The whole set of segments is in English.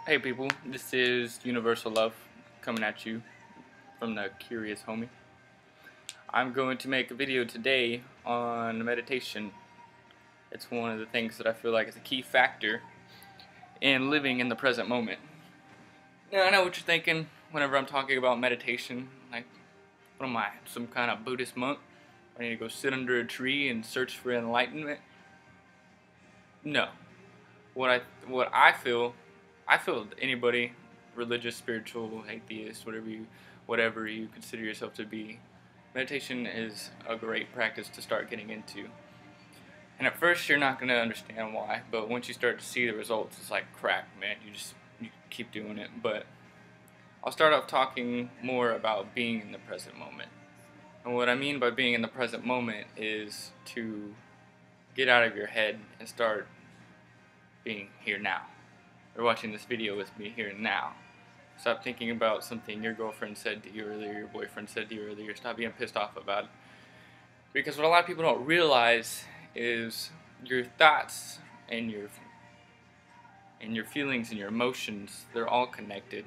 Hey people, this is Universal Love coming at you from the Curious Homie. I'm going to make a video today on meditation. It's one of the things that I feel like is a key factor in living in the present moment. Now I know what you're thinking whenever I'm talking about meditation, like, what am I, some kind of Buddhist monk? I need to go sit under a tree and search for enlightenment? No. What I feel anybody, religious, spiritual, atheist, whatever you consider yourself to be, meditation is a great practice to start getting into. And at first you're not going to understand why, but once you start to see the results, it's like crack, man. You keep doing it. But I'll start off talking more about being in the present moment. And what I mean by being in the present moment is to get out of your head and start being here now. You're watching this video with me here and now. Stop thinking about something your girlfriend said to you earlier, your boyfriend said to you earlier. Stop being pissed off about it. Because what a lot of people don't realize is your thoughts and your feelings and your emotions, they're all connected.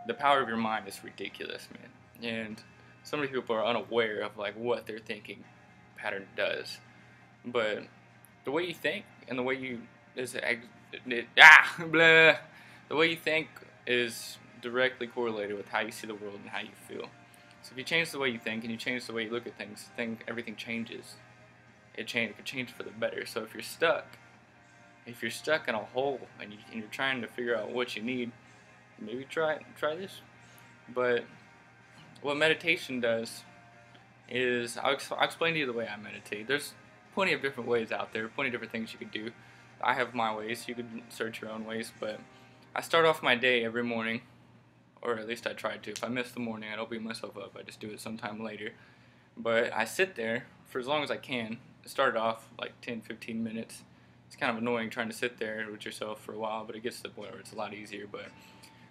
The power of your mind is ridiculous, man. And so many people are unaware of like what their thinking pattern does. But the way you think and the way you the way you think is directly correlated with how you see the world and how you feel. So if you change the way you think and you change the way you look at things, everything changes. It could change for the better. So if you're stuck in a hole and you're trying to figure out what you need, maybe try this. But what meditation does is, I'll explain to you the way I meditate. There's plenty of different ways out there, plenty of different things you could do. I have my ways, you could search your own ways, but I start off my day every morning, or at least I try to. If I miss the morning, I don't beat myself up, I just do it sometime later. But I sit there for as long as I can. I started off like 10-15 minutes. It's kind of annoying trying to sit there with yourself for a while, but it gets to the point where it's a lot easier. But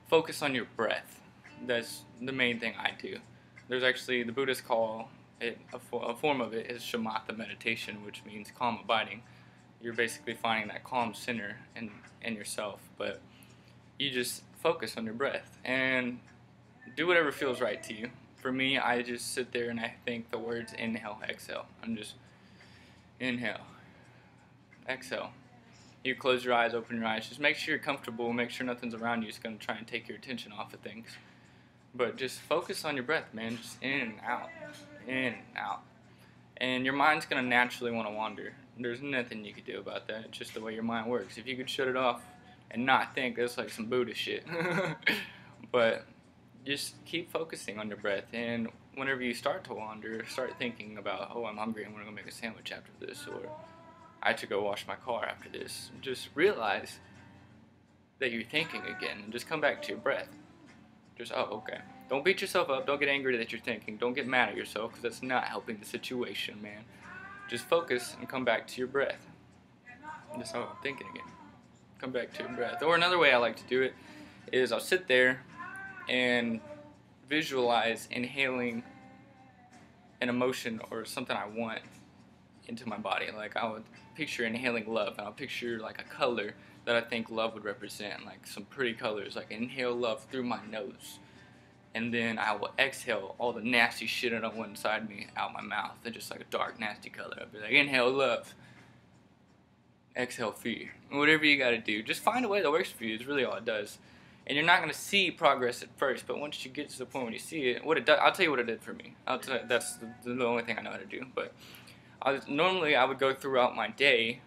focus on your breath. That's the main thing I do. There's actually, the Buddhists call it, a form of it is shamatha meditation, which means calm abiding. You're basically finding that calm center in yourself, but you just focus on your breath and do whatever feels right to you. For me, I just sit there and I think the words inhale, exhale. I'm just inhale, exhale. You close your eyes, open your eyes. Just make sure you're comfortable. Make sure nothing's around you. It's going to try and take your attention off of things. But just focus on your breath, man. Just in and out, in and out. And your mind's going to naturally want to wander. There's nothing you can do about that. It's just the way your mind works. If you could shut it off and not think, that's like some Buddhist shit. But just keep focusing on your breath. And whenever you start to wander, start thinking about, oh, I'm hungry, I'm going to go make a sandwich after this, or I have to go wash my car after this. Just realize that you're thinking again, and just come back to your breath. Just, oh, okay. Don't beat yourself up. Don't get angry that you're thinking. Don't get mad at yourself, because that's not helping the situation, man. Just focus and come back to your breath. Just, oh, I'm thinking again. Come back to your breath. Or another way I like to do it is I'll sit there and visualize inhaling an emotion or something I want into my body. Like, I would picture inhaling love, and I'll picture like a color that I think love would represent, like some pretty colors. Like, inhale love through my nose, and then I will exhale all the nasty shit I don't want inside me out my mouth. They're just like a dark, nasty color. I'll be like, inhale love, exhale fear. Whatever you gotta do, just find a way that works for you. Is really all it does. And you're not gonna see progress at first, but once you get to the point when you see it, what it does, I'll tell you what it did for me. That's the only thing I know how to do. But normally I would go throughout my day,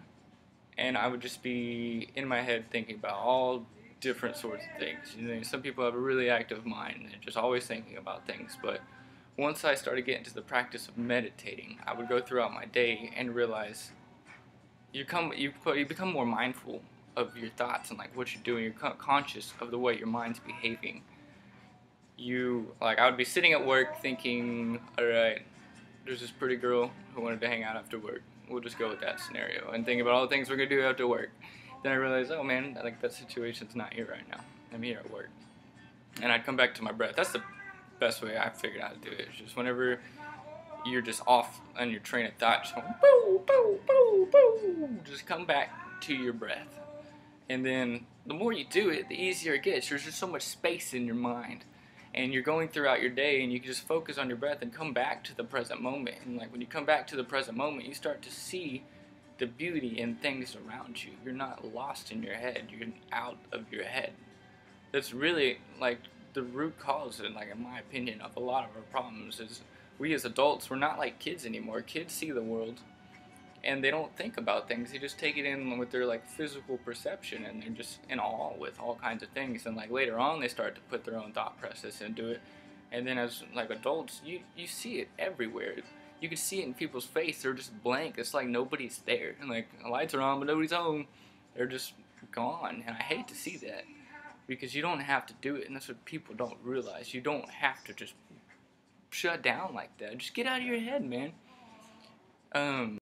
and I would just be in my head thinking about all different sorts of things. You know, some people have a really active mind, they're just always thinking about things. But once I started getting to the practice of meditating, I would go throughout my day and realize you become more mindful of your thoughts and like what you're doing. You're conscious of the way your mind's behaving. I would be sitting at work thinking, alright, there's this pretty girl who wanted to hang out after work. We'll just go with that scenario and think about all the things we're gonna do after work. Then I realized, oh man, like that situation's not here right now. I'm here at work. And I'd come back to my breath. That's the best way I figured out to do it. It's just whenever you're just off on your train of thought, just going, boo, boo, boo, boo, just come back to your breath. And then the more you do it, the easier it gets. There's just so much space in your mind, and you're going throughout your day, and you can just focus on your breath and come back to the present moment. And like when you come back to the present moment, you start to see the beauty in things around you. You're not lost in your head. You're out of your head. That's really like the root cause, and like in my opinion, of a lot of our problems is we as adults, we're not like kids anymore. Kids see the world and they don't think about things. They just take it in with their like physical perception, and they're just in awe with all kinds of things. And like later on, they start to put their own thought process into it. And then as like adults, you see it everywhere. You can see it in people's face. They're just blank. It's like nobody's there. And like the lights are on, but nobody's home. They're just gone. And I hate to see that because you don't have to do it. And that's what people don't realize. You don't have to just shut down like that. Just get out of your head, man.